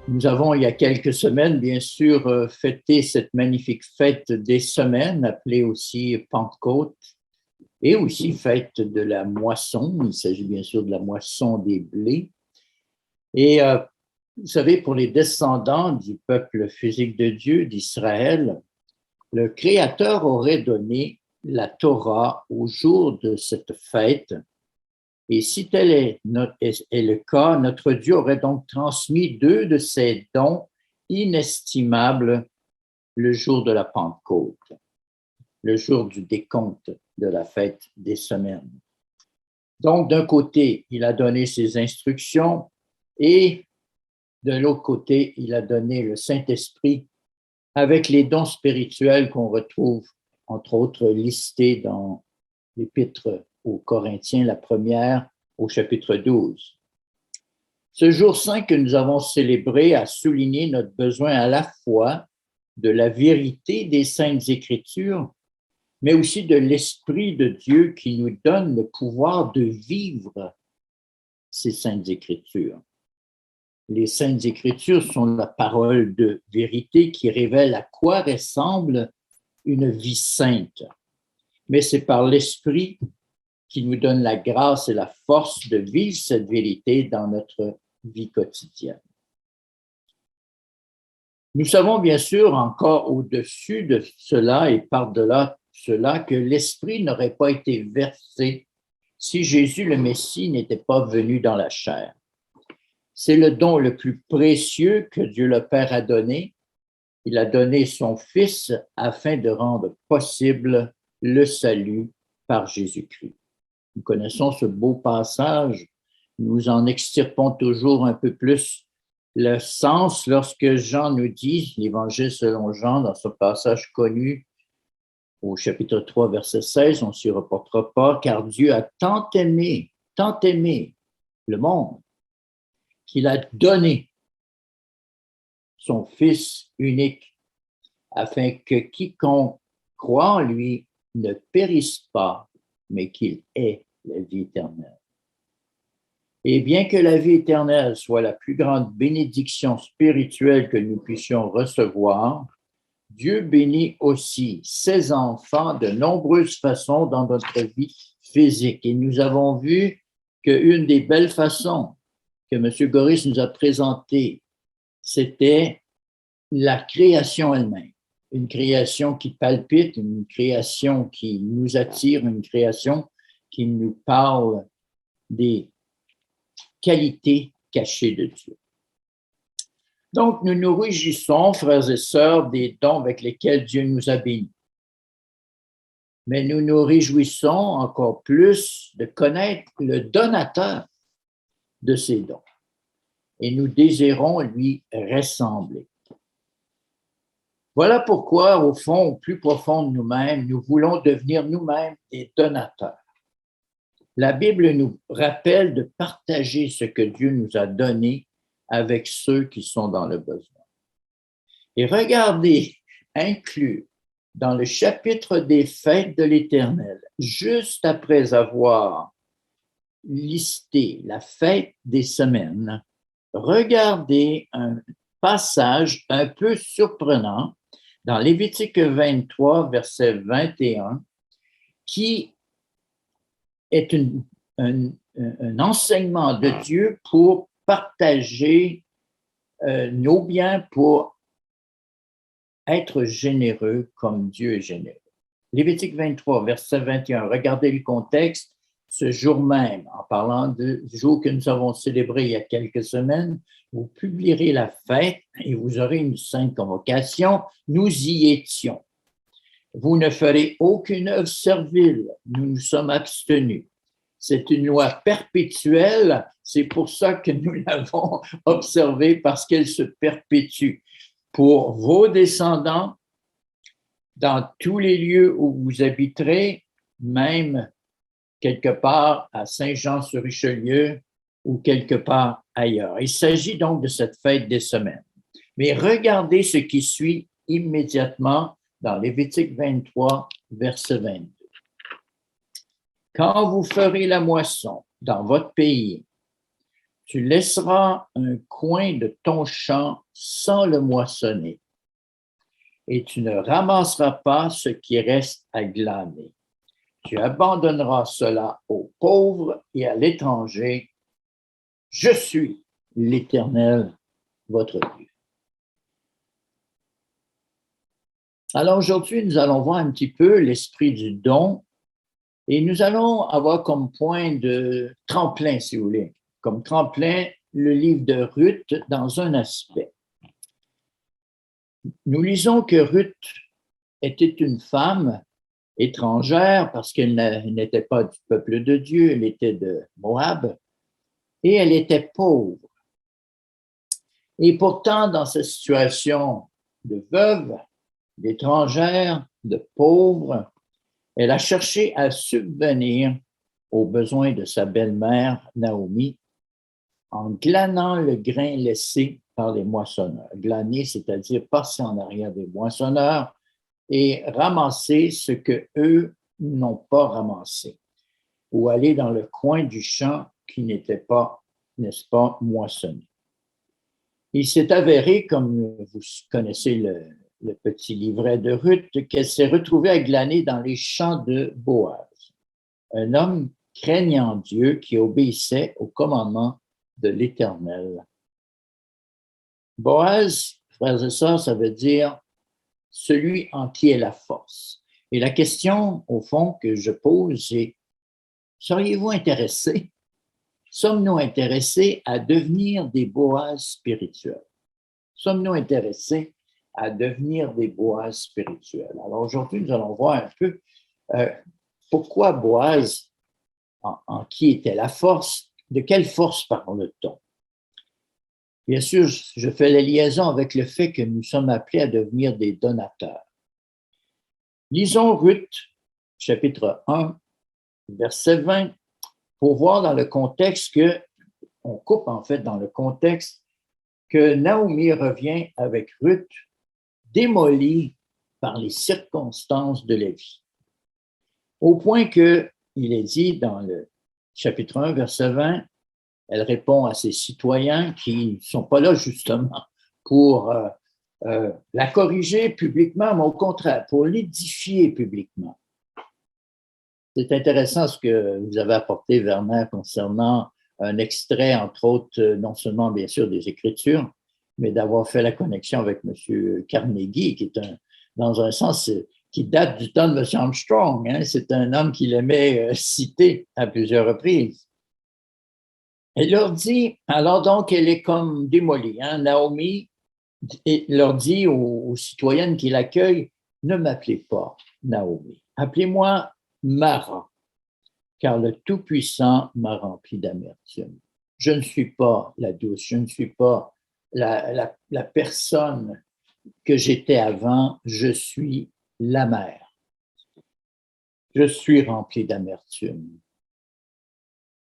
Nous avons, il y a quelques semaines, bien sûr, fêté cette magnifique fête des semaines, appelée aussi Pentecôte, et aussi fête de la moisson. Il s'agit bien sûr de la moisson des blés. Et vous savez, pour les descendants du peuple physique de Dieu, d'Israël, le Créateur aurait donné la Torah au jour de cette fête. Et si tel est le cas, notre Dieu aurait donc transmis deux de ses dons inestimables le jour de la Pentecôte, le jour du décompte de la fête des semaines. Donc, d'un côté, il a donné ses instructions et de l'autre côté, il a donné le Saint-Esprit avec les dons spirituels qu'on retrouve, entre autres, listés dans l'Épître aux Corinthiens, la première, au chapitre 12. Ce jour saint que nous avons célébré a souligné notre besoin à la fois de la vérité des Saintes Écritures, mais aussi de l'Esprit de Dieu qui nous donne le pouvoir de vivre ces Saintes Écritures. Les Saintes Écritures sont la parole de vérité qui révèle à quoi ressemble une vie sainte. Mais c'est par l'Esprit qui nous donne la grâce et la force de vivre cette vérité dans notre vie quotidienne. Nous savons bien sûr encore au-dessus de cela et par-delà cela que l'Esprit n'aurait pas été versé si Jésus le Messie n'était pas venu dans la chair. C'est le don le plus précieux que Dieu le Père a donné. Il a donné son Fils afin de rendre possible le salut par Jésus-Christ. Nous connaissons ce beau passage. Nous en extirpons toujours un peu plus le sens lorsque Jean nous dit, l'Évangile selon Jean, dans ce passage connu au chapitre 3, verset 16, on ne s'y reportera pas, car Dieu a tant aimé le monde qu'il a donné son Fils unique afin que quiconque croit en lui ne périsse pas, mais qu'il ait la vie éternelle. Et bien que la vie éternelle soit la plus grande bénédiction spirituelle que nous puissions recevoir, Dieu bénit aussi ses enfants de nombreuses façons dans notre vie physique. Et nous avons vu qu'une des belles façons que M. Goris nous a présentées, c'était la création elle-même. Une création qui palpite, une création qui nous attire, une création qui nous parle des qualités cachées de Dieu. Donc, nous nous réjouissons, frères et sœurs, des dons avec lesquels Dieu nous a bénis. Mais nous nous réjouissons encore plus de connaître le donateur de ces dons. Et nous désirons lui ressembler. Voilà pourquoi, au fond, au plus profond de nous-mêmes, nous voulons devenir nous-mêmes des donateurs. La Bible nous rappelle de partager ce que Dieu nous a donné avec ceux qui sont dans le besoin. Et regardez, inclus dans le chapitre des fêtes de l'Éternel, juste après avoir listé la fête des semaines, regardez un passage un peu surprenant dans Lévitique 23, verset 21, qui est un enseignement de Dieu pour partager nos biens, pour être généreux comme Dieu est généreux. Lévitique 23, verset 21, regardez le contexte. Ce jour même, en parlant du jour que nous avons célébré il y a quelques semaines, vous publierez la fête et vous aurez une sainte convocation. Nous y étions. Vous ne ferez aucune œuvre servile. Nous nous sommes abstenus. C'est une loi perpétuelle. C'est pour ça que nous l'avons observée, parce qu'elle se perpétue. Pour vos descendants, dans tous les lieux où vous habiterez, même quelque part à Saint-Jean-sur-Richelieu ou quelque part ailleurs. Il s'agit donc de cette fête des semaines. Mais regardez ce qui suit immédiatement dans Lévitique 23, verset 22. Quand vous ferez la moisson dans votre pays, Tu laisseras un coin de ton champ sans le moissonner, et tu ne ramasseras pas ce qui reste à glaner. Tu abandonneras cela aux pauvres et à l'étranger. Je suis l'Éternel, votre Dieu. Alors aujourd'hui, nous allons voir un petit peu l'esprit du don et nous allons avoir comme point de tremplin, si vous voulez, comme tremplin, le livre de Ruth dans un aspect. Nous lisons que Ruth était une femme étrangère parce qu'elle n'était pas du peuple de Dieu, elle était de Moab et elle était pauvre. Et pourtant, dans cette situation de veuve, d'étrangère, de pauvre, elle a cherché à subvenir aux besoins de sa belle-mère, Naomi, en glanant le grain laissé par les moissonneurs. Glaner, c'est-à-dire passer en arrière des moissonneurs et ramasser ce que eux n'ont pas ramassé, ou aller dans le coin du champ qui n'était pas, n'est-ce pas, moissonné. Il s'est avéré, comme vous connaissez le petit livret de Ruth, qu'elle s'est retrouvée à glaner dans les champs de Boaz, un homme craignant Dieu qui obéissait au commandement de l'Éternel. Boaz, frères et sœurs, ça veut dire celui en qui est la force. Et la question, au fond, que je pose, c'est, seriez-vous intéressés? Sommes-nous intéressés à devenir des Boaz spirituels? Sommes-nous intéressés à devenir des Boaz spirituels? Alors aujourd'hui, nous allons voir un peu pourquoi Boaz, en qui était la force, de quelle force parle-t-on? Bien sûr, je fais la liaison avec le fait que nous sommes appelés à devenir des donateurs. Lisons Ruth, chapitre 1, verset 20, pour voir dans le contexte on coupe en fait dans le contexte que Naomi revient avec Ruth, démolie par les circonstances de la vie. Au point qu'il est dit dans le chapitre 1, verset 20, elle répond à ses citoyens qui ne sont pas là justement pour la corriger publiquement, mais au contraire, pour l'édifier publiquement. C'est intéressant ce que vous avez apporté, Werner, concernant un extrait, entre autres, non seulement, bien sûr, des Écritures, mais d'avoir fait la connexion avec M. Carnegie, qui est dans un sens, qui date du temps de M. Armstrong. Hein? C'est un homme qu'il aimait citer à plusieurs reprises. Elle leur dit, alors donc, elle est comme démolie. Hein? Naomi leur dit aux citoyennes qui l'accueillent, ne m'appelez pas Naomi, appelez-moi Mara, car le Tout-Puissant m'a rempli d'amertume. Je ne suis pas la douce, je ne suis pas la personne que j'étais avant, je suis la mère. Je suis rempli d'amertume.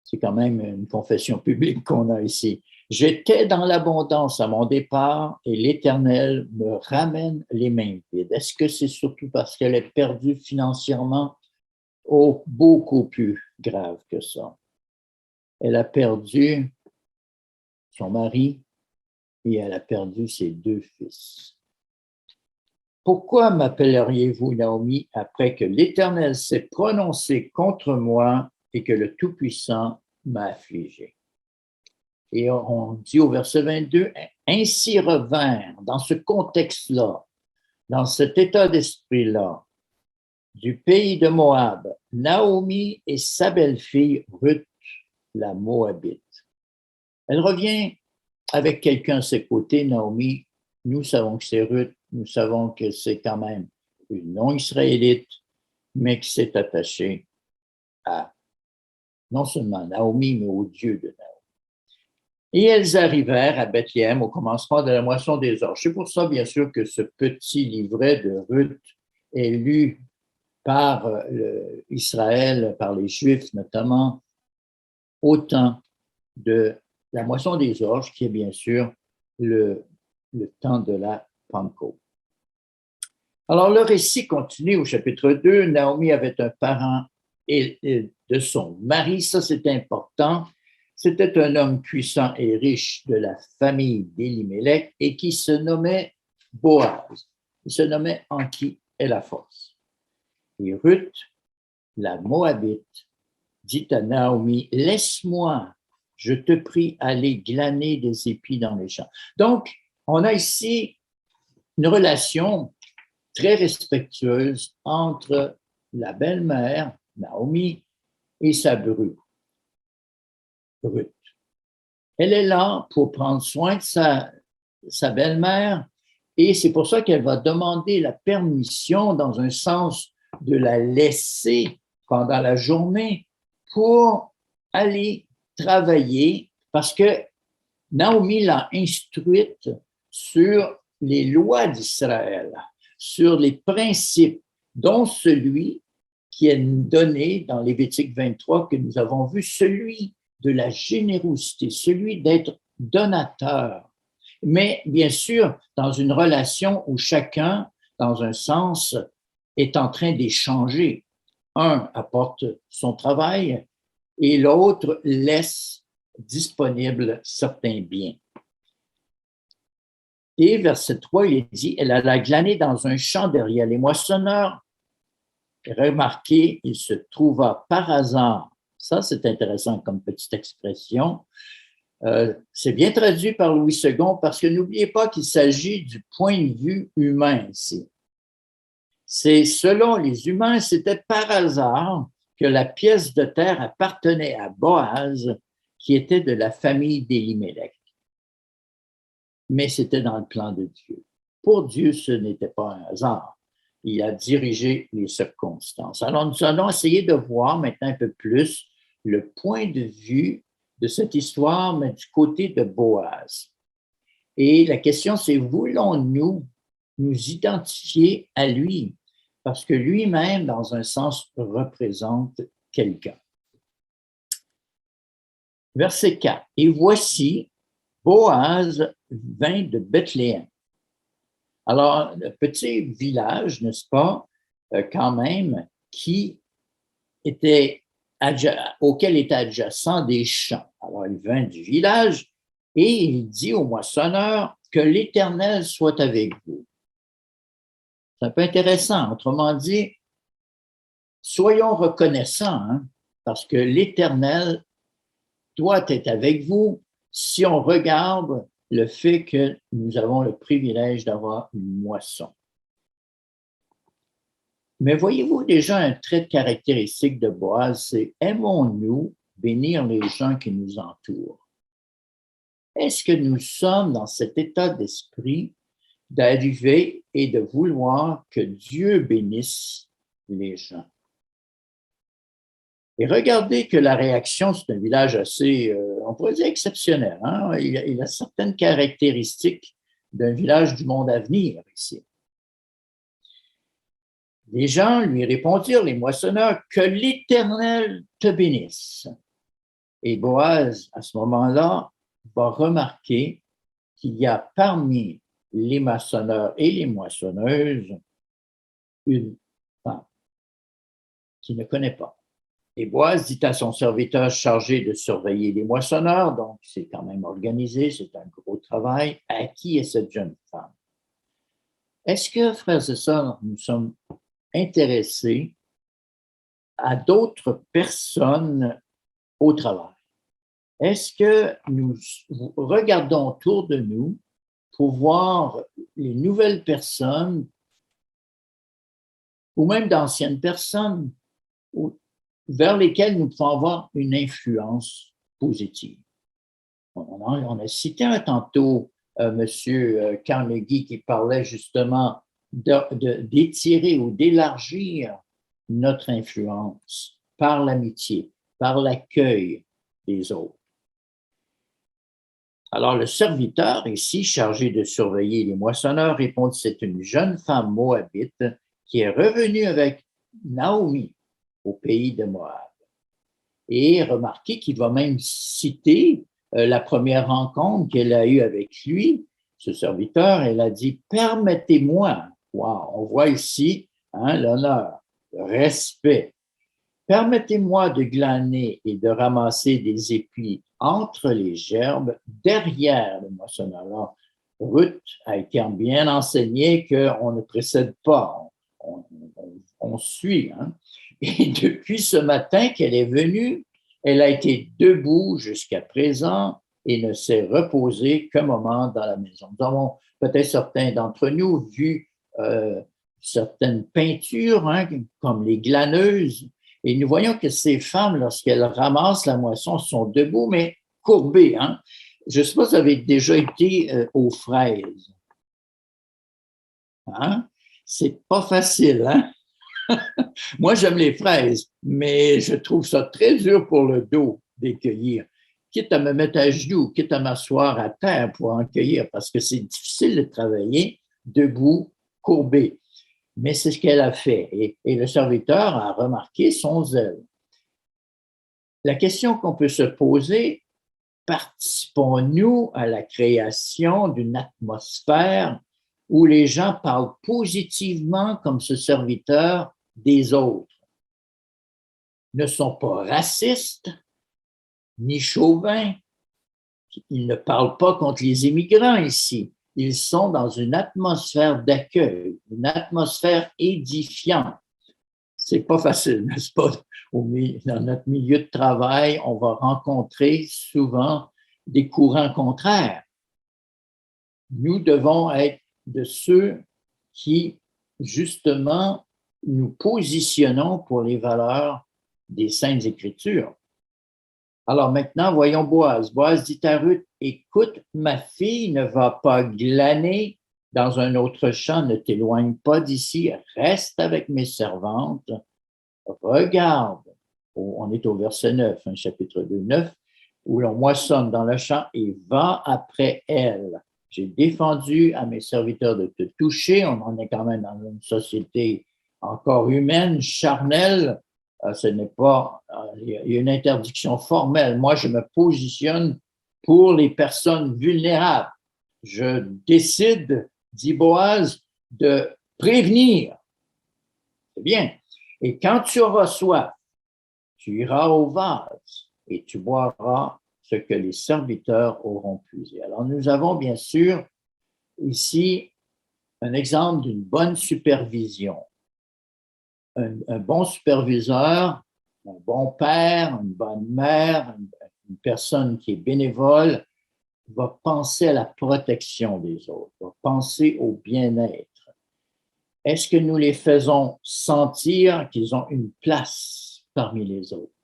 C'est quand même une confession publique qu'on a ici. J'étais dans l'abondance à mon départ et l'Éternel me ramène les mains vides. Est-ce que c'est surtout parce qu'elle est perdue financièrement? Oh, beaucoup plus grave que ça. Elle a perdu son mari et elle a perdu ses 2 fils. Pourquoi m'appelleriez-vous Naomi après que l'Éternel s'est prononcé contre moi et que le Tout-Puissant m'a affligé? Et on dit au verset 22, ainsi revinrent dans ce contexte-là, dans cet état d'esprit-là, du pays de Moab, Naomi et sa belle-fille Ruth, la Moabite. Elle revient avec quelqu'un à ses côtés, Naomi. Nous savons que c'est Ruth, nous savons que c'est quand même une non-israélite, mais qui s'est attachée à non seulement Naomi, mais au Dieu de Naomi. Et elles arrivèrent à Bethléem au commencement de la moisson des orges. C'est pour ça, bien sûr, que ce petit livret de Ruth est lu par Israël, par les Juifs notamment, au temps de la moisson des orges, qui est bien sûr le temps de la Pentecôte. Alors, le récit continue au chapitre 2. Naomi avait un parent et de son mari, ça c'est important, C'était un homme puissant et riche de la famille d'Élimélec et qui se nommait Boaz. Il se nommait En qui est la force. Et Ruth, la Moabite, dit à Naomi, laisse-moi, je te prie, aller glaner des épis dans les champs. Donc, on a ici une relation très respectueuse entre la belle-mère, Naomi, et sa bru, Ruth. Elle est là pour prendre soin de sa belle-mère et c'est pour ça qu'elle va demander la permission dans un sens de la laisser pendant la journée pour aller travailler parce que Naomi l'a instruite sur les lois d'Israël, sur les principes, dont celui qui est donné dans Lévitique 23 que nous avons vu, celui de la générosité, celui d'être donateur. Mais bien sûr, dans une relation où chacun, dans un sens, est en train d'échanger. Un apporte son travail et l'autre laisse disponible certains biens. Et verset 3, il est dit, elle alla glaner dans un champ derrière les moissonneurs. Remarquez, il se trouva par hasard. Ça, c'est intéressant comme petite expression. C'est bien traduit par Louis II parce que n'oubliez pas qu'il s'agit du point de vue humain ici. C'est selon les humains, c'était par hasard que la pièce de terre appartenait à Boaz, qui était de la famille d'Élimélec. Mais c'était dans le plan de Dieu. Pour Dieu, ce n'était pas un hasard. Il a dirigé les circonstances. Alors, nous allons essayer de voir maintenant un peu plus le point de vue de cette histoire, mais du côté de Boaz. Et la question, c'est, voulons-nous nous identifier à lui? Parce que lui-même, dans un sens, représente quelqu'un. Verset 4. Et voici, Boaz vint de Bethléem. Alors, le petit village, n'est-ce pas, quand même, auquel étaient adjacents des champs. Alors, il vint du village et il dit au moissonneur que l'Éternel soit avec vous. C'est un peu intéressant. Autrement dit, soyons reconnaissants, hein, parce que l'Éternel doit être avec vous si on regarde le fait que nous avons le privilège d'avoir une moisson. Mais voyez-vous déjà un trait caractéristique de Boaz, c'est aimons-nous bénir les gens qui nous entourent. Est-ce que nous sommes dans cet état d'esprit d'arriver et de vouloir que Dieu bénisse les gens? Et regardez que la réaction, c'est un village assez, on pourrait dire exceptionnel. Hein? Il a certaines caractéristiques d'un village du monde à venir ici. Les gens lui répondirent, les moissonneurs, que l'Éternel te bénisse. Et Boaz, à ce moment-là, va remarquer qu'il y a parmi les moissonneurs et les moissonneuses une femme qu'il ne connaît pas. Et Boaz dit à son serviteur chargé de surveiller les moissonneurs, donc c'est quand même organisé, c'est un gros travail, à qui est cette jeune femme? Est-ce que, frères et sœurs, nous sommes intéressés à d'autres personnes au travail? Est-ce que nous regardons autour de nous pour voir les nouvelles personnes ou même d'anciennes personnes vers lesquelles nous pouvons avoir une influence positive? On a cité un tantôt M. Carnegie qui parlait justement d'étirer ou d'élargir notre influence par l'amitié, par l'accueil des autres. Alors, le serviteur ici, chargé de surveiller les moissonneurs, répond que c'est une jeune femme moabite qui est revenue avec Naomi au pays de Moab. Et remarquez qu'il va même citer la première rencontre qu'elle a eue avec lui, ce serviteur. Elle a dit « Permettez-moi ». Wow, on voit ici l'honneur, le respect. Permettez-moi de glaner et de ramasser des épis entre les gerbes derrière le moissonneur. Alors, Ruth a été bien enseignée qu'on ne précède pas, on suit. Hein? Et depuis ce matin qu'elle est venue, elle a été debout jusqu'à présent et ne s'est reposée qu'un moment dans la maison. Nous avons peut-être certains d'entre nous vu certaines peintures, hein, comme les glaneuses, et nous voyons que ces femmes, lorsqu'elles ramassent la moisson, sont debout, mais courbées. Hein? Je ne sais pas si vous avez déjà été aux fraises. Hein? C'est pas facile. Hein? Moi, j'aime les fraises, mais je trouve ça très dur pour le dos de cueillir. Quitte à me mettre à genoux, quitte à m'asseoir à terre pour en cueillir, parce que c'est difficile de travailler debout, courbé. Mais c'est ce qu'elle a fait. Et le serviteur a remarqué son zèle. La question qu'on peut se poser, participons-nous à la création d'une atmosphère où les gens parlent positivement comme ce serviteur des autres, ne sont pas racistes ni chauvins, ils ne parlent pas contre les immigrants ici, ils sont dans une atmosphère d'accueil, une atmosphère édifiante. C'est pas facile, n'est-ce pas? Dans notre milieu de travail, on va rencontrer souvent des courants contraires. Nous devons être de ceux qui, justement, nous positionnons pour les valeurs des Saintes Écritures. Alors maintenant, voyons Boaz. Boaz dit à Ruth, écoute, ma fille ne va pas glaner dans un autre champ, ne t'éloigne pas d'ici, reste avec mes servantes, regarde. On est au verset 9, hein, chapitre 2, 9, où l'on moissonne dans le champ et va après elle. J'ai défendu à mes serviteurs de te toucher. On en est quand même dans une société encore humaine, charnelle. Ce n'est pas, il y a une interdiction formelle. Moi, je me positionne pour les personnes vulnérables. Je décide, dit Boaz, de prévenir. C'est bien. Et quand tu auras soif, tu iras au vase et tu boiras ce que les serviteurs auront puisé. Alors, nous avons bien sûr ici un exemple d'une bonne supervision. Un bon superviseur, un bon père, une bonne mère, une personne qui est bénévole, va penser à la protection des autres, va penser au bien-être. Est-ce que nous les faisons sentir qu'ils ont une place parmi les autres?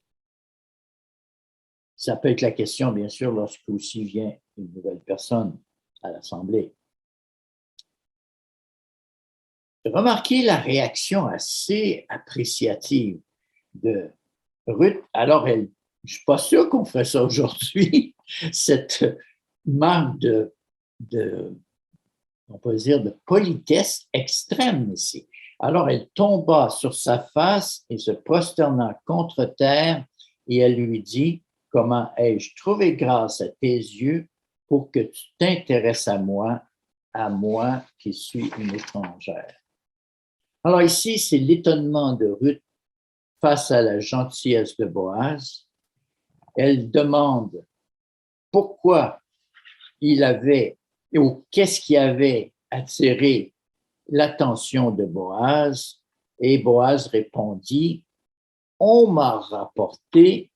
Ça peut être la question, bien sûr, lorsque aussi vient une nouvelle personne à l'Assemblée. Remarquez la réaction assez appréciative de Ruth. Alors, je ne suis pas sûr qu'on ferait ça aujourd'hui, cette marque on peut dire, de politesse extrême ici. Alors, elle tomba sur sa face et se prosterna contre terre et elle lui dit, comment ai-je trouvé grâce à tes yeux pour que tu t'intéresses à moi qui suis une étrangère. Alors ici, c'est l'étonnement de Ruth face à la gentillesse de Boaz. Elle demande pourquoi il avait, ou qu'est-ce qui avait attiré l'attention de Boaz, et Boaz répondit, on m'a rapporté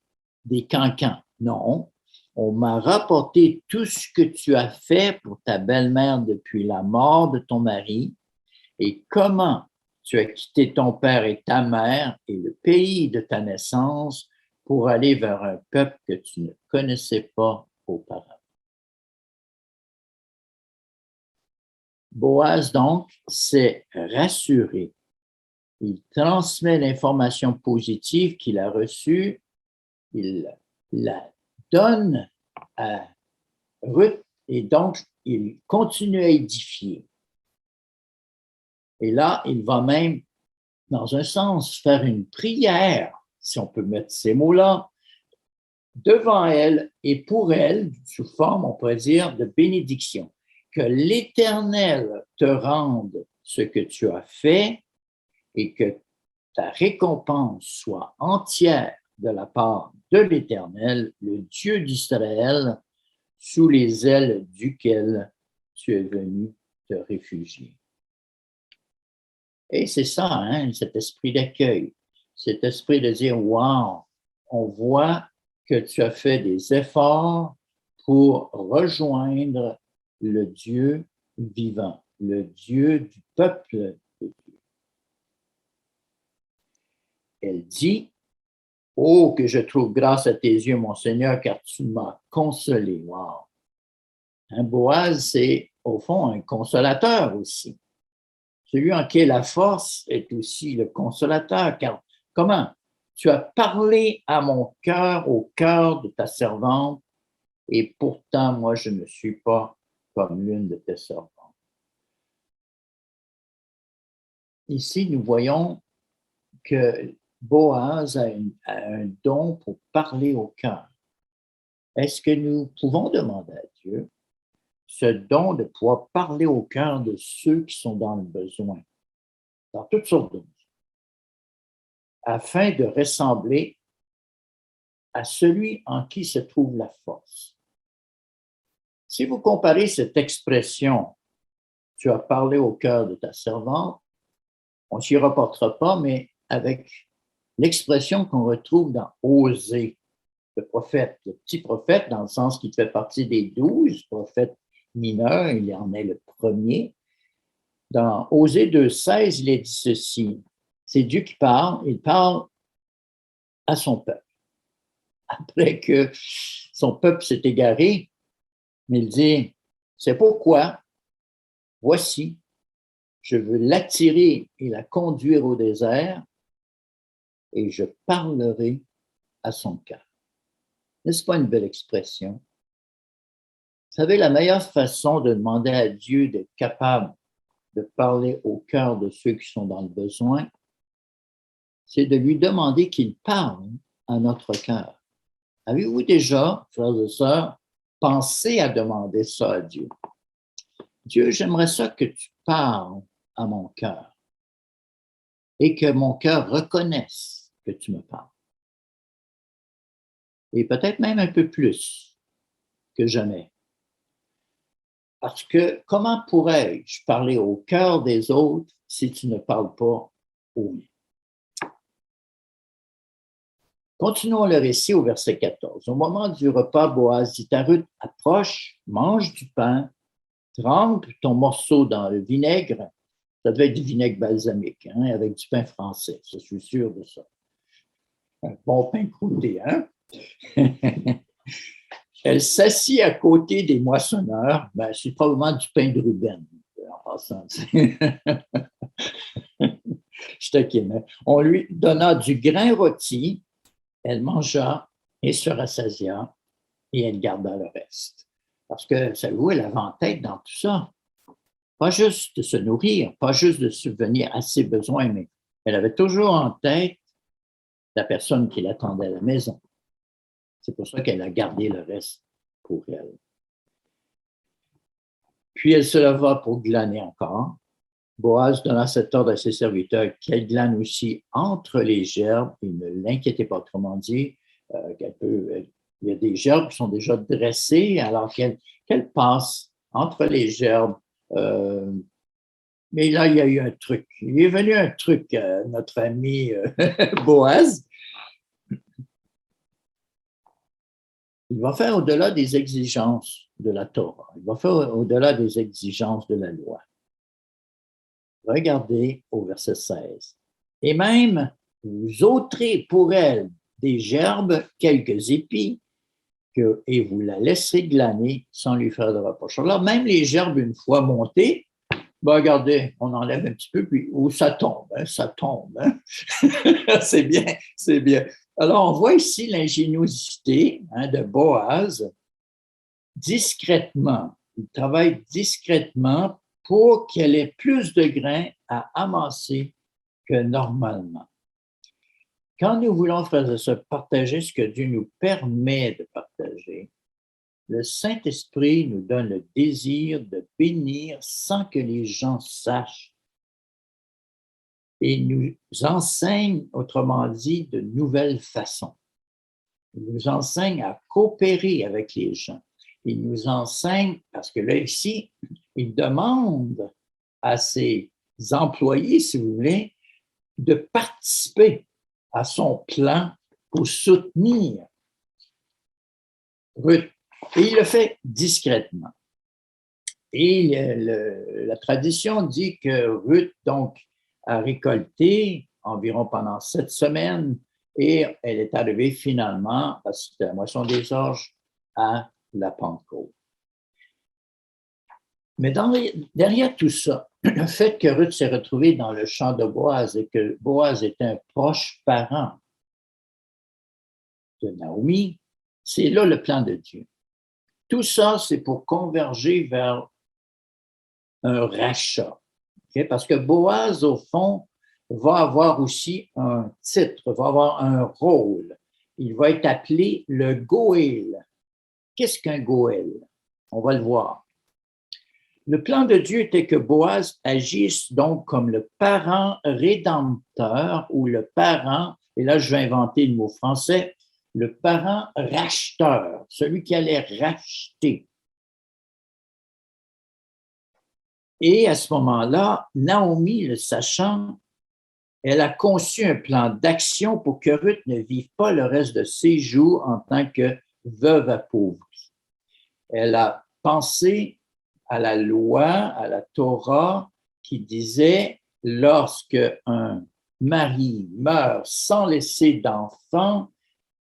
des cancans. Non, on m'a rapporté tout ce que tu as fait pour ta belle-mère depuis la mort de ton mari et comment tu as quitté ton père et ta mère et le pays de ta naissance pour aller vers un peuple que tu ne connaissais pas auparavant. Boaz, donc, s'est rassuré. Il transmet l'information positive qu'il a reçue, il la donne à Ruth et donc il continue à édifier. Et là, il va même, dans un sens, faire une prière, si on peut mettre ces mots-là, devant elle et pour elle, sous forme, on pourrait dire, de bénédiction. Que l'Éternel te rende ce que tu as fait et que ta récompense soit entière de la part de l'Éternel, le Dieu d'Israël, sous les ailes duquel tu es venu te réfugier. Et c'est ça, hein, cet esprit d'accueil, cet esprit de dire, wow, on voit que tu as fait des efforts pour rejoindre le Dieu vivant, le Dieu du peuple de Dieu. Elle dit, oh, que je trouve grâce à tes yeux, mon Seigneur, car tu m'as consolé. Wow. Un Boaz, c'est au fond un consolateur aussi. Celui en qui la force est aussi le consolateur, car comment? Tu as parlé à mon cœur, au cœur de ta servante, et pourtant, moi, je ne suis pas comme l'une de tes servantes. Ici, nous voyons que Boaz a un don pour parler au cœur. Est-ce que nous pouvons demander à Dieu ce don de pouvoir parler au cœur de ceux qui sont dans le besoin, dans toutes sortes de choses, afin de ressembler à celui en qui se trouve la force? Si vous comparez cette expression, tu as parlé au cœur de ta servante, on ne s'y reportera pas, mais avec l'expression qu'on retrouve dans Osée, le prophète, le petit prophète, dans le sens qu'il fait partie des 12 prophètes mineurs, il en est le premier. Dans Osée 2,16, il est dit ceci, c'est Dieu qui parle, il parle à son peuple. Après que son peuple s'est égaré, il dit, c'est pourquoi, voici, je veux l'attirer et la conduire au désert et je parlerai à son cœur. N'est-ce pas une belle expression? Vous savez, la meilleure façon de demander à Dieu d'être capable de parler au cœur de ceux qui sont dans le besoin, c'est de lui demander qu'il parle à notre cœur. Avez-vous déjà, frères et sœurs, pensé à demander ça à Dieu? Dieu, j'aimerais ça que tu parles à mon cœur et que mon cœur reconnaisse que tu me parles. Et peut-être même un peu plus que jamais. Parce que comment pourrais-je parler au cœur des autres si tu ne parles pas au mien? Continuons le récit au verset 14. Au moment du repas, Boaz dit à Ruth, approche, mange du pain, trempe ton morceau dans le vinaigre. Ça devait être du vinaigre balsamique, hein, avec du pain français, je suis sûr de ça. Un bon pain croûté, hein? Elle s'assit à côté des moissonneurs. Ben, c'est probablement du pain de Ruben, en passant. Je taquine. Hein? On lui donna du grain rôti, elle mangea et se rassasia, et elle garda le reste. Parce que, savez-vous, elle avait en tête dans tout ça. Pas juste de se nourrir, pas juste de subvenir à ses besoins, mais elle avait toujours en tête la personne qui l'attendait à la maison. C'est pour ça qu'elle a gardé le reste pour elle. Puis elle se leva pour glaner encore. Boaz donna cet ordre à ses serviteurs qu'elle glane aussi entre les gerbes et ne l'inquiétez pas. Autrement dit, il y a des gerbes qui sont déjà dressées alors qu'elle passe entre les gerbes. Mais là, il y a eu un truc. Il est venu un truc, notre ami Boaz. Il va faire au-delà des exigences de la Torah. Il va faire au-delà des exigences de la loi. Regardez au verset 16. Et même, vous ôterez pour elle des gerbes, quelques épis, et vous la laisserez glaner sans lui faire de reproche. Alors, même les gerbes, une fois montées, ben, regardez, on enlève un petit peu, puis ça tombe, hein, ça tombe. Hein? C'est bien, c'est bien. Alors, on voit ici l'ingéniosité de Boaz discrètement. Il travaille discrètement pour qu'elle ait plus de grains à amasser que normalement. Quand nous voulons partager ce que Dieu nous permet de partager, le Saint-Esprit nous donne le désir de bénir sans que les gens sachent. et nous enseigne, autrement dit, de nouvelles façons. Il nous enseigne à coopérer avec les gens. Il nous enseigne, parce que là, ici, il demande à ses employés, si vous voulez, de participer à son plan pour soutenir Ruth. Et il le fait discrètement. Et la tradition dit que Ruth, donc, a récolté environ pendant 7 semaines et elle est arrivée finalement, parce que c'était la moisson des orges, à la Pentecôte. Mais derrière tout ça, le fait que Ruth s'est retrouvée dans le champ de Boaz et que Boaz est un proche parent de Naomi, c'est là le plan de Dieu. Tout ça, c'est pour converger vers un rachat. Okay? Parce que Boaz, au fond, va avoir aussi un titre, va avoir un rôle. Il va être appelé le Goël. Qu'est-ce qu'un Goël? On va le voir. Le plan de Dieu était que Boaz agisse donc comme le parent rédempteur ou le parent, et là je vais inventer le mot français, le parent racheteur, celui qui allait racheter. Et à ce moment-là, Naomi, le sachant, elle a conçu un plan d'action pour que Ruth ne vive pas le reste de ses jours en tant que veuve appauvrie. Elle a pensé à la loi, à la Torah, qui disait lorsque un mari meurt sans laisser d'enfant,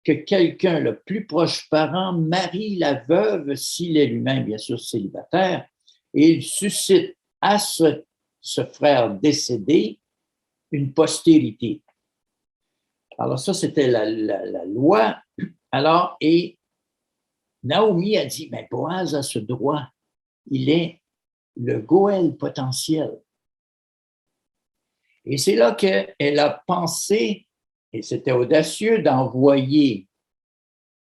que quelqu'un, le plus proche parent, marie la veuve s'il est lui-même, bien sûr, célibataire, et il suscite à ce frère décédé une postérité. Alors ça, c'était la loi. Alors, et Naomi a dit, mais Boaz a ce droit. Il est le Goël potentiel. Et c'est là qu'elle a pensé, et c'était audacieux, d'envoyer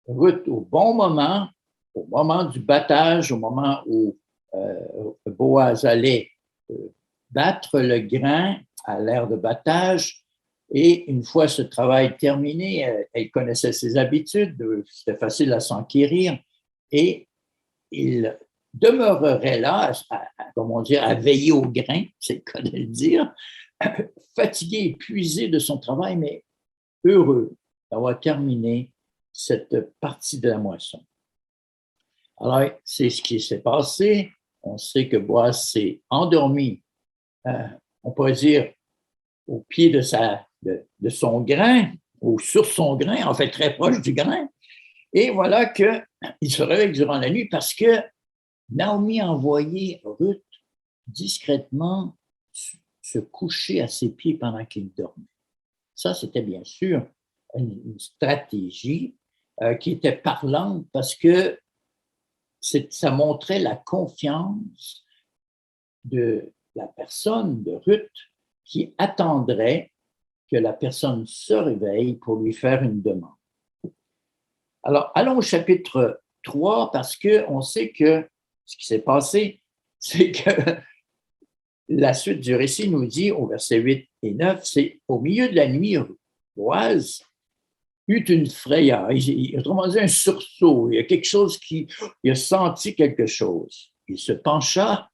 Ruth au bon moment, au moment du battage, au moment où Boaz allait battre le grain à l'ère de battage. Et une fois ce travail terminé, elle connaissait ses habitudes, c'était facile à s'enquérir. Et il demeurerait là, comment dire, à veiller au grain, c'est le cas de le dire, fatigué, épuisé de son travail, mais heureux d'avoir terminé cette partie de la moisson. Alors, c'est ce qui s'est passé. On sait que Boaz s'est endormi, on pourrait dire, au pied de son grain, ou sur son grain, en fait très proche du grain. Et voilà qu'il se réveille durant la nuit parce que Naomi a envoyé Ruth discrètement se coucher à ses pieds pendant qu'il dormait. Ça, c'était bien sûr une stratégie qui était parlante parce que ça montrait la confiance de la personne, de Ruth, qui attendrait que la personne se réveille pour lui faire une demande. Alors, allons au chapitre 3 parce qu'on sait que ce qui s'est passé, c'est que la suite du récit nous dit au verset 8 et 9, c'est au milieu de la nuit, Boaz eut une frayeur, autrement dit un sursaut, il y a quelque chose il a senti quelque chose. Il se pencha,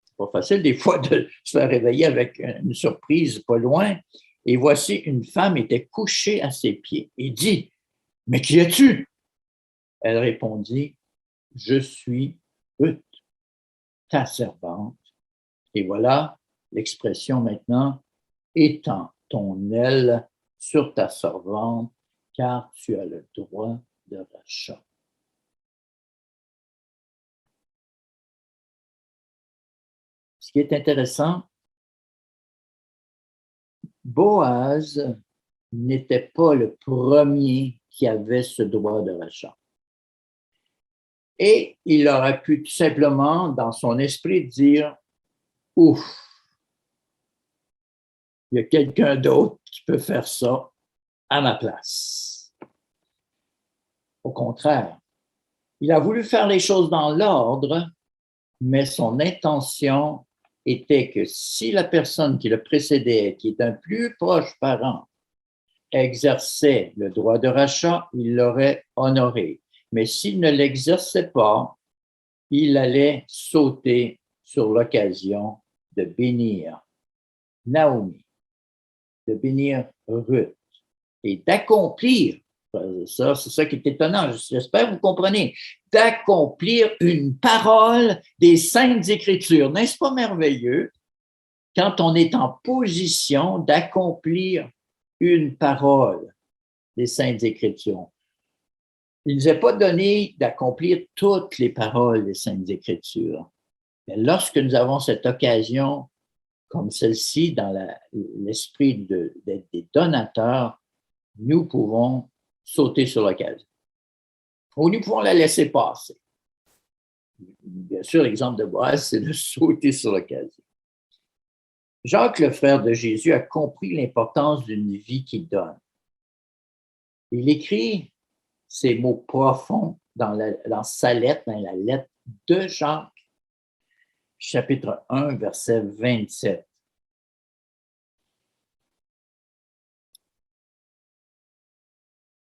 c'est pas facile des fois de se faire réveiller avec une surprise pas loin, et voici une femme était couchée à ses pieds et dit, « Mais qui es-tu? » Elle répondit, « Je suis Ruth, ta servante. » Et voilà l'expression maintenant, « Étends ton aile sur ta servante, car tu as le droit de rachat. » Ce qui est intéressant, Boaz n'était pas le premier qui avait ce droit de rachat. Et il aurait pu tout simplement, dans son esprit, dire « Ouf, il y a quelqu'un d'autre qui peut faire ça à ma place. » Au contraire, il a voulu faire les choses dans l'ordre, mais son intention était que si la personne qui le précédait, qui est un plus proche parent, exerçait le droit de rachat, il l'aurait honoré. Mais s'il ne l'exerçait pas, il allait sauter sur l'occasion de bénir Naomi, de bénir Ruth et d'accomplir, ça, c'est ça qui est étonnant, j'espère que vous comprenez, d'accomplir une parole des Saintes Écritures. N'est-ce pas merveilleux quand on est en position d'accomplir une parole des Saintes Écritures? Il ne nous est pas donné d'accomplir toutes les paroles des Saintes Écritures. Mais lorsque nous avons cette occasion, comme celle-ci, dans l'esprit d'être des donateurs, nous pouvons sauter sur l'occasion. Ou nous pouvons la laisser passer. Bien sûr, l'exemple de Boaz, c'est de sauter sur l'occasion. Jacques, le frère de Jésus, a compris l'importance d'une vie qui donne. Il écrit ces mots profonds dans sa lettre, dans la lettre de Jacques, chapitre 1, verset 27.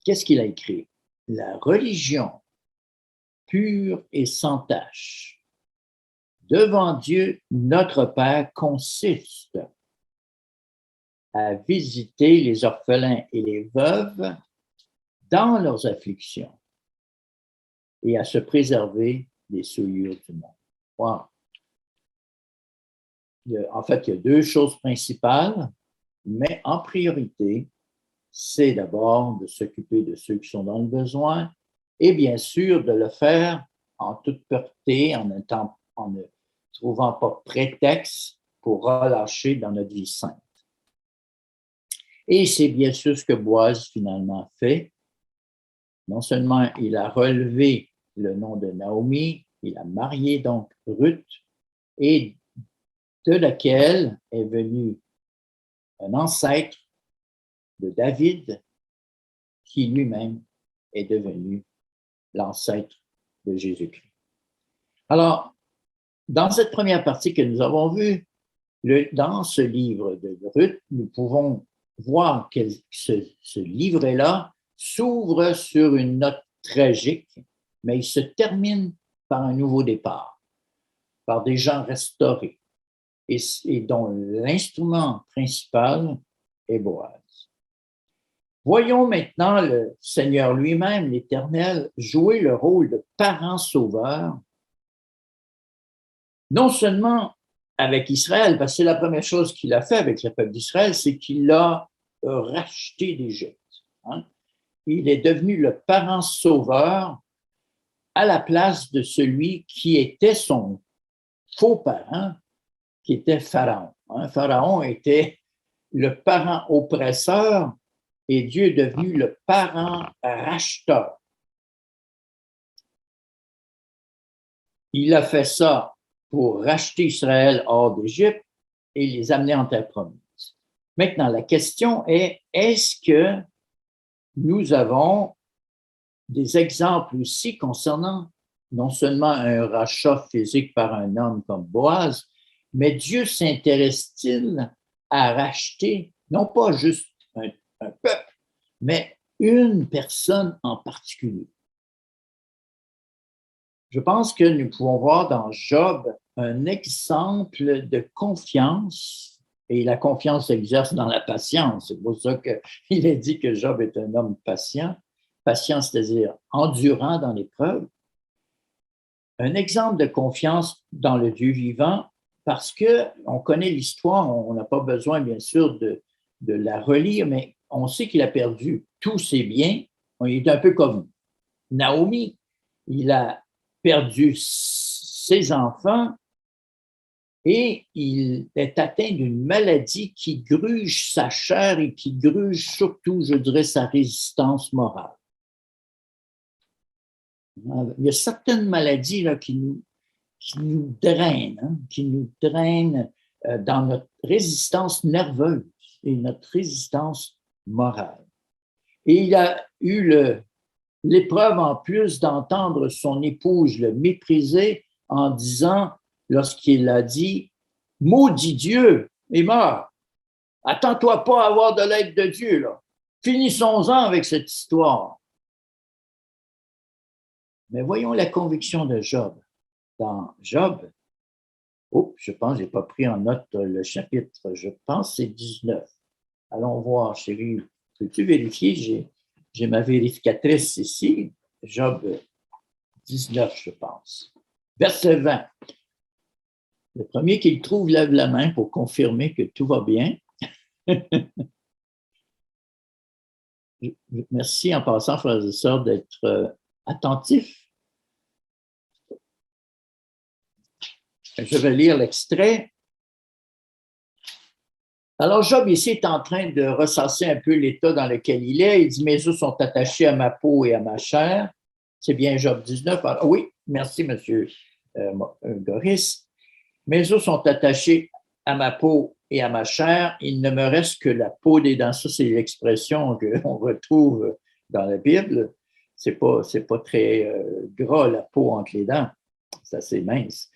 Qu'est-ce qu'il a écrit? La religion pure et sans tache devant Dieu, notre Père, consiste à visiter les orphelins et les veuves dans leurs afflictions et à se préserver des souillures du monde. Wow. En fait, il y a deux choses principales, mais en priorité, c'est d'abord de s'occuper de ceux qui sont dans le besoin et bien sûr de le faire en toute pureté, en ne trouvant pas prétexte pour relâcher dans notre vie sainte. Et c'est bien sûr ce que Boaz finalement fait. Non seulement il a relevé le nom de Naomi, il a marié donc Ruth, et de laquelle est venu un ancêtre de David, qui lui-même est devenu l'ancêtre de Jésus-Christ. Alors, dans cette première partie que nous avons vue, dans ce livre de Ruth, nous pouvons voir que ce livret-là s'ouvre sur une note tragique, mais il se termine par un nouveau départ, par des gens restaurés, et dont l'instrument principal est Boaz. Voyons maintenant le Seigneur lui-même, l'Éternel, jouer le rôle de parent sauveur, non seulement avec Israël, parce que c'est la première chose qu'il a fait avec le peuple d'Israël, c'est qu'il l'a racheté d'Égypte. Hein? Il est devenu le parent sauveur à la place de celui qui était son faux parent, qui était Pharaon. Hein? Pharaon était le parent oppresseur et Dieu est devenu le parent racheteur. Il a fait ça pour racheter Israël hors d'Égypte et les amener en terre promise. Maintenant, la question est, est-ce que nous avons des exemples aussi concernant non seulement un rachat physique par un homme comme Boaz, mais Dieu s'intéresse-t-il à racheter non pas juste un peuple, mais une personne en particulier? Je pense que nous pouvons voir dans Job un exemple de confiance, et la confiance s'exerce dans la patience. C'est pour ça qu'il est dit que Job est un homme patient, c'est-à-dire endurant dans l'épreuve. Un exemple de confiance dans le Dieu vivant, parce qu'on connaît l'histoire, on n'a pas besoin, bien sûr, de la relire, mais on sait qu'il a perdu tous ses biens. Il est un peu comme Naomi. Il a perdu ses enfants et il est atteint d'une maladie qui gruge sa chair et qui gruge surtout, je dirais, sa résistance morale. Il y a certaines maladies là, qui nous drainent, hein, qui nous drainent dans notre résistance nerveuse et notre résistance morale. Et il a eu l'épreuve en plus d'entendre son épouse le mépriser en disant, lorsqu'il a dit, maudit Dieu et meurt. Attends-toi pas à avoir de l'aide de Dieu, là. Finissons-en avec cette histoire. Mais voyons la conviction de Job. Dans Job, je pense que je n'ai pas pris en note le chapitre, je pense que c'est 19. Allons voir, chérie. Peux-tu vérifier? J'ai ma vérificatrice ici. Job 19, je pense. Verset 20. Le premier qu'il trouve lève la main pour confirmer que tout va bien. Merci en passant, frères et sœurs, d'être attentifs. Je vais lire l'extrait. Alors, Job ici est en train de ressasser un peu l'état dans lequel il est. Il dit, mes os sont attachés à ma peau et à ma chair. C'est bien Job 19. Alors, oui, merci, monsieur Goris. Mes os sont attachés à ma peau et à ma chair. Il ne me reste que la peau des dents. Ça, c'est l'expression qu'on retrouve dans la Bible. C'est pas très gras, la peau entre les dents. C'est assez mince.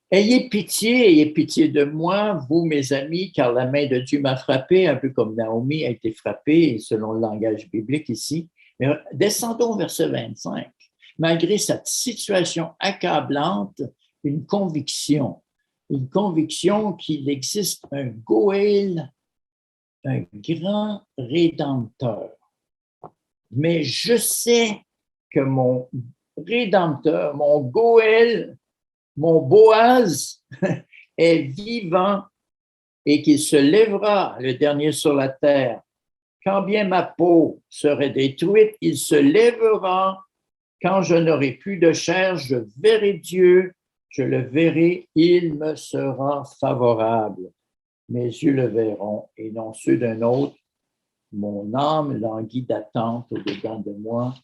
Ayez pitié de moi, vous, mes amis, car la main de Dieu m'a frappé, un peu comme Naomi a été frappée, selon le langage biblique ici. Mais descendons au verset 25. Malgré cette situation accablante, une conviction qu'il existe un Goël, un grand Rédempteur. Mais je sais que mon Rédempteur, mon Goël, mon Boaz est vivant et qu'il se lèvera, le dernier sur la terre. Quand bien ma peau serait détruite, il se lèvera. Quand je n'aurai plus de chair, je verrai Dieu, je le verrai, il me sera favorable. Mes yeux le verront et non ceux d'un autre. Mon âme languit d'attente au-dedans de moi.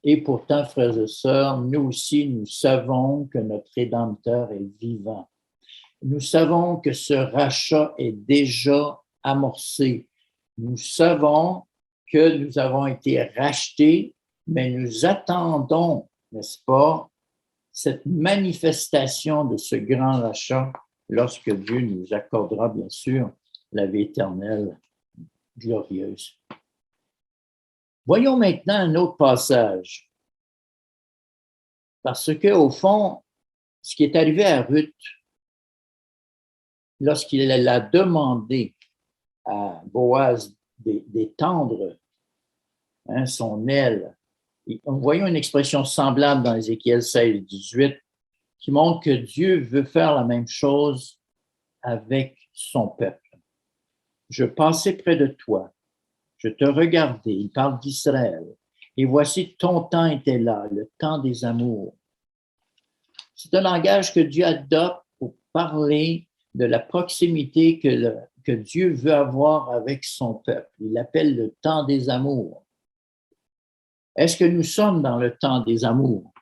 Et pourtant, frères et sœurs, nous aussi, nous savons que notre Rédempteur est vivant. Nous savons que ce rachat est déjà amorcé. Nous savons que nous avons été rachetés, mais nous attendons, n'est-ce pas, cette manifestation de ce grand rachat lorsque Dieu nous accordera, bien sûr, la vie éternelle glorieuse. Voyons maintenant un autre passage. Parce qu'au fond, ce qui est arrivé à Ruth, lorsqu'il a demandé à Boaz d'étendre son aile, voyons une expression semblable dans Ézéchiel 16, 18, qui montre que Dieu veut faire la même chose avec son peuple. Je passais près de toi, je te regardais, il parle d'Israël, et voici ton temps était là, le temps des amours. C'est un langage que Dieu adopte pour parler de la proximité que Dieu veut avoir avec son peuple. Il l'appelle le temps des amours. Est-ce que nous sommes dans le temps des amours?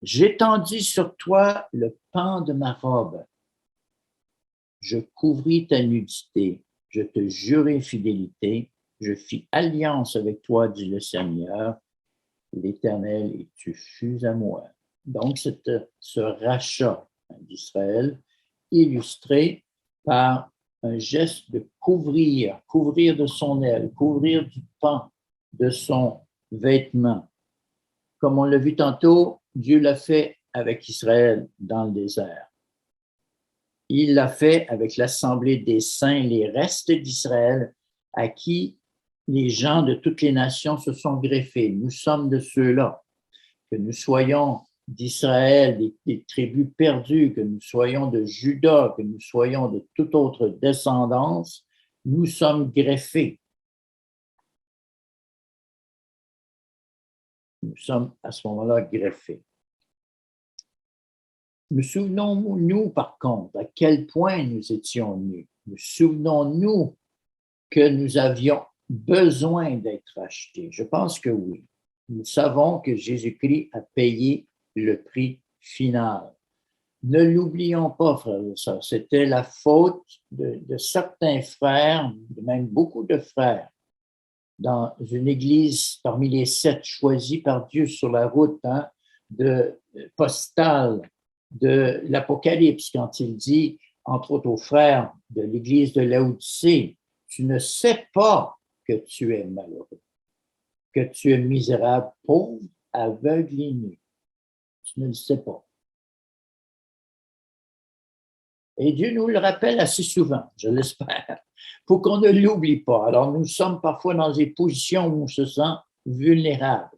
J'étendis sur toi le pan de ma robe. Je couvris ta nudité. Je te jurai fidélité. Je fis alliance avec toi, dit le Seigneur, l'Éternel, et tu fus à moi. Donc, ce rachat d'Israël, illustré par un geste de couvrir de son aile, couvrir du pan de son vêtement. Comme on l'a vu tantôt, Dieu l'a fait avec Israël dans le désert. Il l'a fait avec l'assemblée des saints, les restes d'Israël, à qui les gens de toutes les nations se sont greffés. Nous sommes de ceux-là. Que nous soyons d'Israël, des tribus perdues, que nous soyons de Juda, que nous soyons de toute autre descendance, nous sommes greffés. Nous sommes à ce moment-là greffés. Nous souvenons-nous, par contre, à quel point nous étions nus. Nous souvenons-nous que nous avions besoin d'être achetés. Je pense que oui. Nous savons que Jésus-Christ a payé le prix final. Ne l'oublions pas, frères et sœurs, c'était la faute de certains frères, même beaucoup de frères, dans une église parmi les 7 choisis par Dieu sur la route postale de l'Apocalypse quand il dit, entre autres aux frères de l'Église de Laodicée, tu ne sais pas que tu es malheureux, que tu es misérable, pauvre, aveugle et nu. Tu ne le sais pas. Et Dieu nous le rappelle assez souvent, je l'espère, pour qu'on ne l'oublie pas. Alors, nous sommes parfois dans des positions où on se sent vulnérable.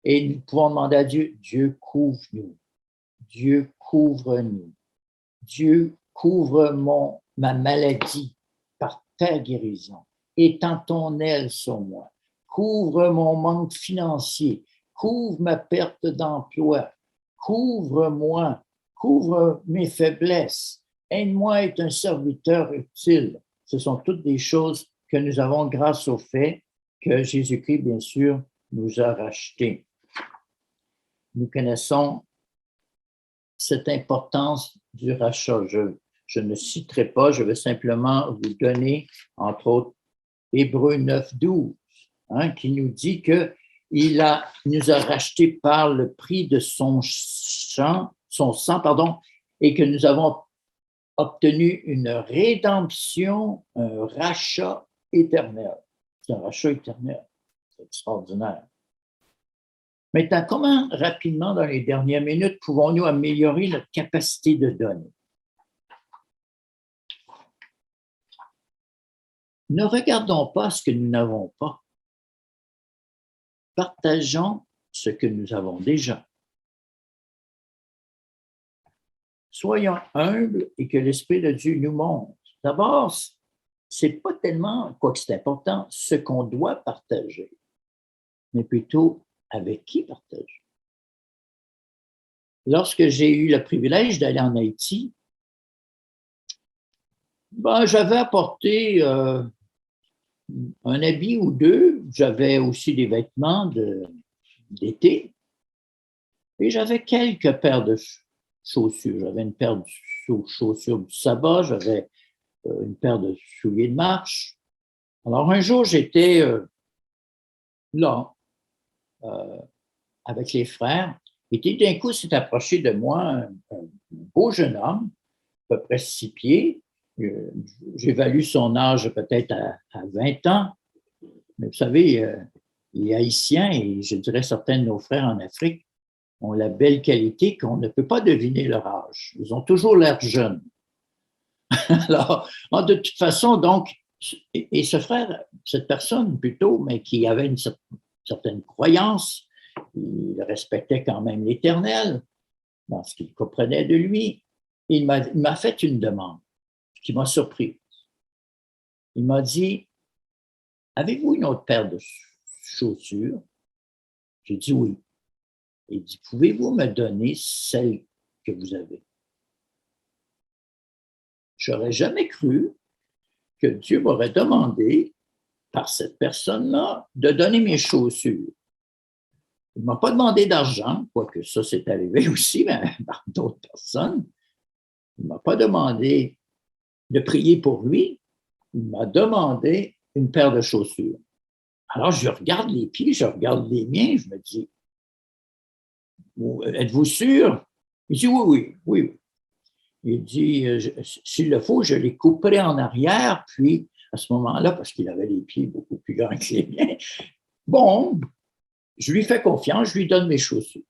Et nous pouvons demander à Dieu, Dieu couvre-nous, Dieu couvre-nous, Dieu couvre ma maladie par ta guérison. Étends ton aile sur moi. Couvre mon manque financier. Couvre ma perte d'emploi. Couvre-moi. Couvre mes faiblesses. Aide-moi à être un serviteur utile. Ce sont toutes des choses que nous avons grâce au fait que Jésus-Christ, bien sûr, nous a rachetés. Nous connaissons cette importance du rachat. Je ne citerai pas, je vais simplement vous donner, entre autres, Hébreux 9, 12, qui nous dit qu'il nous a rachetés par le prix de son sang, et que nous avons obtenu une rédemption, un rachat éternel. C'est un rachat éternel. C'est extraordinaire. Maintenant, comment rapidement, dans les dernières minutes, pouvons-nous améliorer notre capacité de donner? Ne regardons pas ce que nous n'avons pas. Partageons ce que nous avons déjà. Soyons humbles et que l'Esprit de Dieu nous montre. D'abord, ce n'est pas tellement, quoique c'est important, ce qu'on doit partager, mais plutôt avec qui partager. Lorsque j'ai eu le privilège d'aller en Haïti, j'avais apporté un habit ou deux, j'avais aussi des vêtements d'été et j'avais quelques paires de chaussures. J'avais une paire de chaussures du sabbat, j'avais une paire de souliers de marche. Alors un jour, j'étais là avec les frères et tout d'un coup, s'est approché de moi un beau jeune homme, à peu près 6 pieds. J'évalue son âge peut-être à 20 ans. Mais vous savez, les Haïtiens et je dirais certains de nos frères en Afrique ont la belle qualité qu'on ne peut pas deviner leur âge. Ils ont toujours l'air jeunes. Alors, de toute façon, donc, et ce frère, cette personne plutôt, mais qui avait une certaine croyance, il respectait quand même l'Éternel dans ce qu'il comprenait de lui. Il m'a fait une demande qui m'a surpris. Il m'a dit, avez-vous une autre paire de chaussures? J'ai dit oui. Il dit, pouvez-vous me donner celle que vous avez? J'aurais jamais cru que Dieu m'aurait demandé par cette personne-là de donner mes chaussures. Il ne m'a pas demandé d'argent, quoique ça c'est arrivé aussi mais par d'autres personnes. Il ne m'a pas demandé de prier pour lui. Il m'a demandé une paire de chaussures. Alors je regarde les pieds, je regarde les miens, je me dis, êtes-vous sûr? Il dit oui. Il dit, s'il le faut, je les couperai en arrière, puis à ce moment-là, parce qu'il avait les pieds beaucoup plus grands que les miens, bon, je lui fais confiance, je lui donne mes chaussures.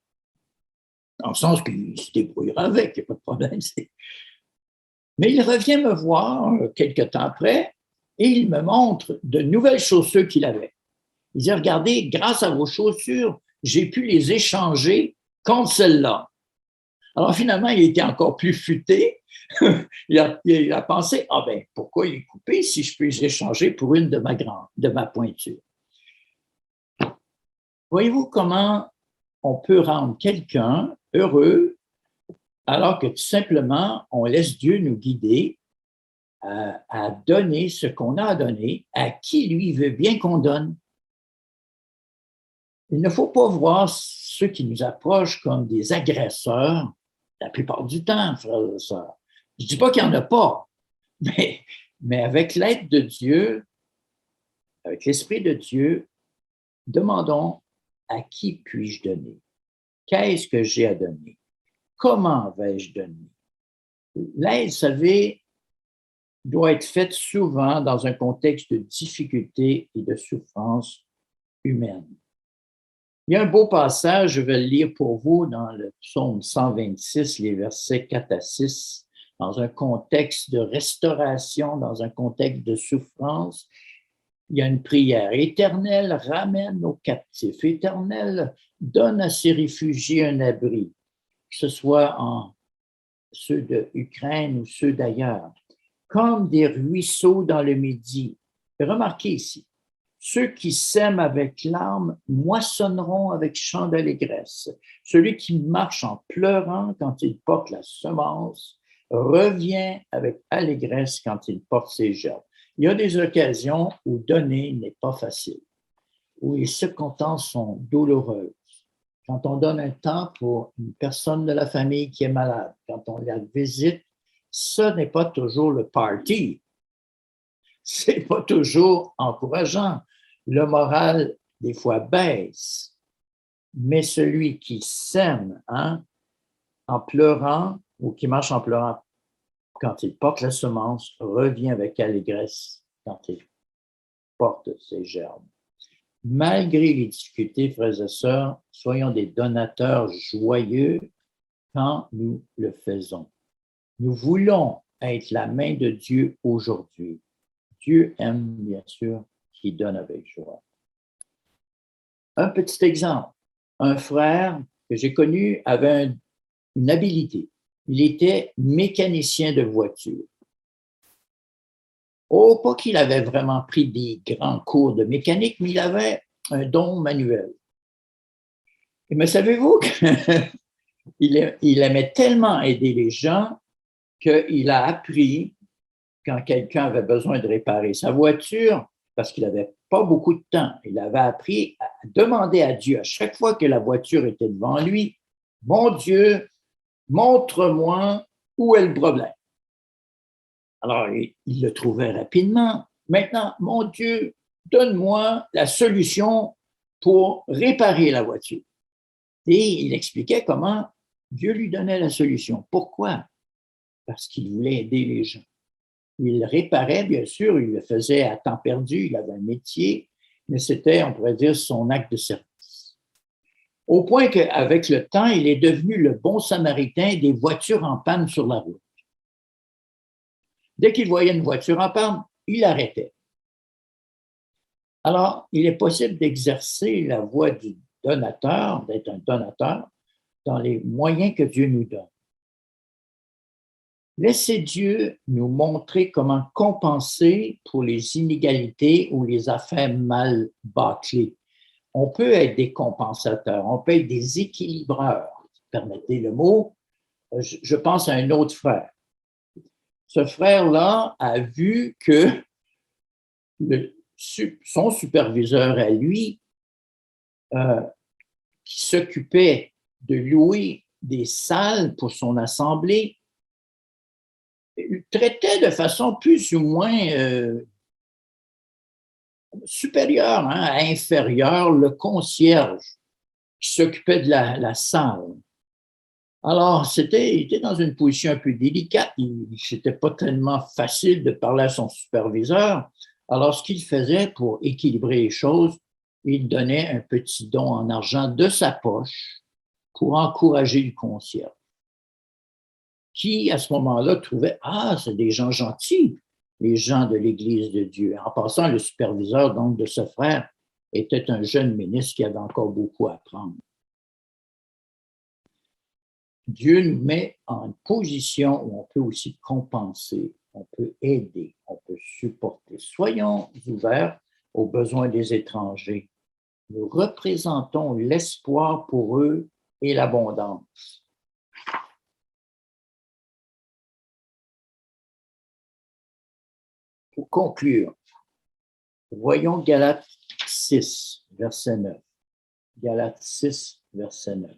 Dans le sens qu'il se débrouillera avec, il n'y a pas de problème. Mais il revient me voir quelques temps après et il me montre de nouvelles chaussures qu'il avait. Il dit, regardez, grâce à vos chaussures, j'ai pu les échanger contre celles-là. Alors finalement, il était encore plus futé. il a pensé, pourquoi les couper si je peux les échanger pour une de ma pointure? Voyez-vous comment on peut rendre quelqu'un heureux alors que tout simplement, on laisse Dieu nous guider à donner ce qu'on a à donner à qui lui veut bien qu'on donne. Il ne faut pas voir ceux qui nous approchent comme des agresseurs la plupart du temps, frères et sœurs. Je ne dis pas qu'il n'y en a pas, mais avec l'aide de Dieu, avec l'Esprit de Dieu, demandons à qui puis-je donner? Qu'est-ce que j'ai à donner? comment vais-je donner? L'aide, vous savez, doit être faite souvent dans un contexte de difficulté et de souffrance humaine. Il y a un beau passage, je vais le lire pour vous dans le psaume 126, les versets 4 à 6, dans un contexte de restauration, dans un contexte de souffrance. Il y a une prière. Éternel, ramène nos captifs. Éternel, donne à ces réfugiés un abri, que ce soit en ceux d'Ukraine ou ceux d'ailleurs, comme des ruisseaux dans le Midi. Et remarquez ici, ceux qui sèment avec larmes moissonneront avec chant d'allégresse. Celui qui marche en pleurant quand il porte la semence revient avec allégresse quand il porte ses gerbes. Il y a des occasions où donner n'est pas facile, où les circonstances sont douloureuses. Quand on donne un temps pour une personne de la famille qui est malade, quand on la visite, ce n'est pas toujours le party. C'est pas toujours encourageant. Le moral, des fois, baisse. Mais celui qui sème en pleurant ou qui marche en pleurant quand il porte la semence revient avec allégresse quand il porte ses gerbes. Malgré les difficultés, frères et sœurs, soyons des donateurs joyeux quand nous le faisons. Nous voulons être la main de Dieu aujourd'hui. Dieu aime, bien sûr, qui donne avec joie. Un petit exemple. Un frère que j'ai connu avait une habilité. Il était mécanicien de voiture. Oh, pas qu'il avait vraiment pris des grands cours de mécanique, mais il avait un don manuel. Mais savez-vous qu'il aimait tellement aider les gens qu'il a appris, quand quelqu'un avait besoin de réparer sa voiture, parce qu'il n'avait pas beaucoup de temps, il avait appris à demander à Dieu à chaque fois que la voiture était devant lui, « Mon Dieu, montre-moi où est le problème. » Alors, il le trouvait rapidement. Maintenant, « Mon Dieu, donne-moi la solution pour réparer la voiture. » Et il expliquait comment Dieu lui donnait la solution. Pourquoi? Parce qu'il voulait aider les gens. Il réparait, bien sûr, il le faisait à temps perdu, il avait un métier, mais c'était, on pourrait dire, son acte de service. Au point qu'avec le temps, il est devenu le bon samaritain des voitures en panne sur la route. Dès qu'il voyait une voiture en panne, il arrêtait. Alors, il est possible d'exercer la voie du donateur, d'être un donateur, dans les moyens que Dieu nous donne. Laissez Dieu nous montrer comment compenser pour les inégalités ou les affaires mal bâclées. On peut être des compensateurs, on peut être des équilibreurs, permettez le mot. Je pense à un autre frère. Ce frère-là a vu que son superviseur à lui, qui s'occupait de louer des salles pour son assemblée, traitait de façon plus ou moins supérieure, inférieure, le concierge qui s'occupait de la salle. Alors, il était dans une position un peu délicate. C'était pas tellement facile de parler à son superviseur. Alors, ce qu'il faisait pour équilibrer les choses, il donnait un petit don en argent de sa poche pour encourager le concierge, qui, à ce moment-là, trouvait « Ah, c'est des gens gentils, les gens de l'Église de Dieu. » En passant, le superviseur donc de ce frère était un jeune ministre qui avait encore beaucoup à apprendre. Dieu nous met en position où on peut aussi compenser, on peut aider, on peut supporter. Soyons ouverts aux besoins des étrangers. Nous représentons l'espoir pour eux et l'abondance. Pour conclure, voyons Galates 6, verset 9. Galates 6, verset 9.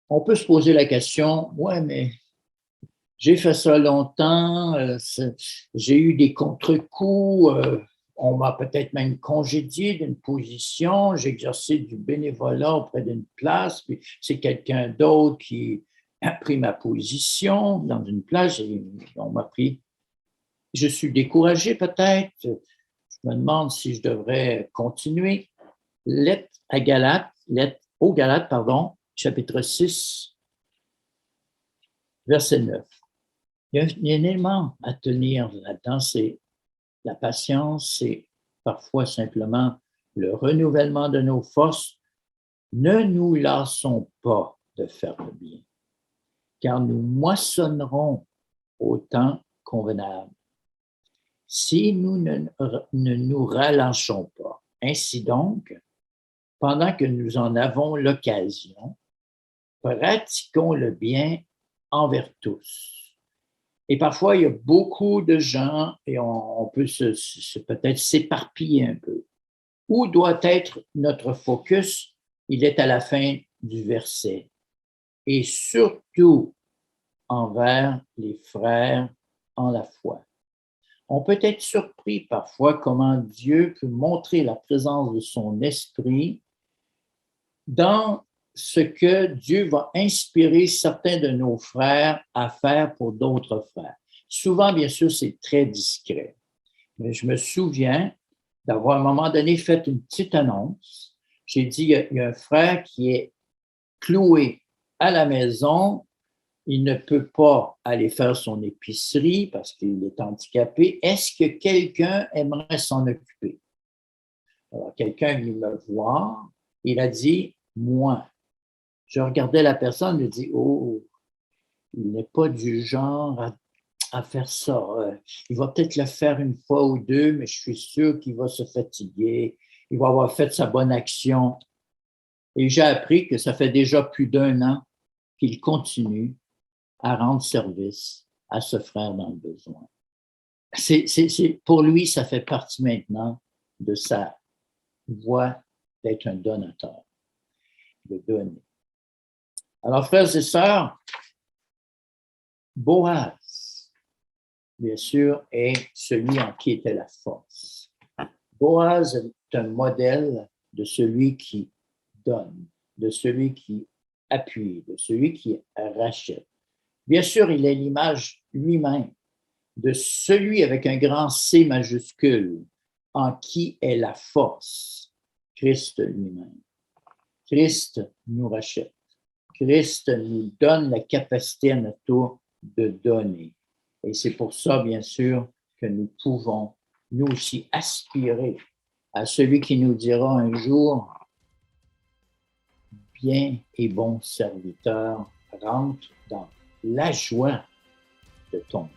On peut se poser la question, ouais, mais j'ai fait ça longtemps, j'ai eu des contre-coups, On m'a peut-être même congédié d'une position, j'exerçais du bénévolat auprès d'une place, puis c'est quelqu'un d'autre qui a pris ma position dans une place, et on m'a pris. Je suis découragé peut-être, je me demande si je devrais continuer. Lettre aux Galates, chapitre 6, verset 9. Il y a un élément à tenir là-dedans, c'est la patience, c'est parfois simplement le renouvellement de nos forces. Ne nous lassons pas de faire le bien, car nous moissonnerons au temps convenable si nous ne nous relâchons pas. Ainsi donc, pendant que nous en avons l'occasion, pratiquons le bien envers tous. Et parfois, il y a beaucoup de gens et on peut peut-être s'éparpiller un peu. Où doit être notre focus? Il est à la fin du verset. Et surtout envers les frères en la foi. On peut être surpris parfois comment Dieu peut montrer la présence de son esprit dans ce que Dieu va inspirer certains de nos frères à faire pour d'autres frères. Souvent, bien sûr, c'est très discret. Mais je me souviens d'avoir à un moment donné fait une petite annonce. J'ai dit, il y a un frère qui est cloué à la maison, il ne peut pas aller faire son épicerie parce qu'il est handicapé. Est-ce que quelqu'un aimerait s'en occuper? Alors, quelqu'un est venu me voir, il a dit, moi. Je regardais la personne, je dis, oh, il n'est pas du genre à faire ça. Il va peut-être le faire une fois ou deux, mais je suis sûr qu'il va se fatiguer. Il va avoir fait sa bonne action. Et j'ai appris que ça fait déjà plus d'1 an qu'il continue à rendre service à ce frère dans le besoin. Pour lui, ça fait partie maintenant de sa voie d'être un donateur, de donner. Alors, frères et sœurs, Boaz, bien sûr, est celui en qui était la force. Boaz est un modèle de celui qui donne, de celui qui appuie, de celui qui rachète. Bien sûr, il est l'image lui-même de celui avec un grand C majuscule, en qui est la force, Christ lui-même. Christ nous rachète. Christ nous donne la capacité à notre tour de donner. Et c'est pour ça, bien sûr, que nous pouvons, nous aussi, aspirer à celui qui nous dira un jour, bien et bon serviteur, rentre dans la joie de ton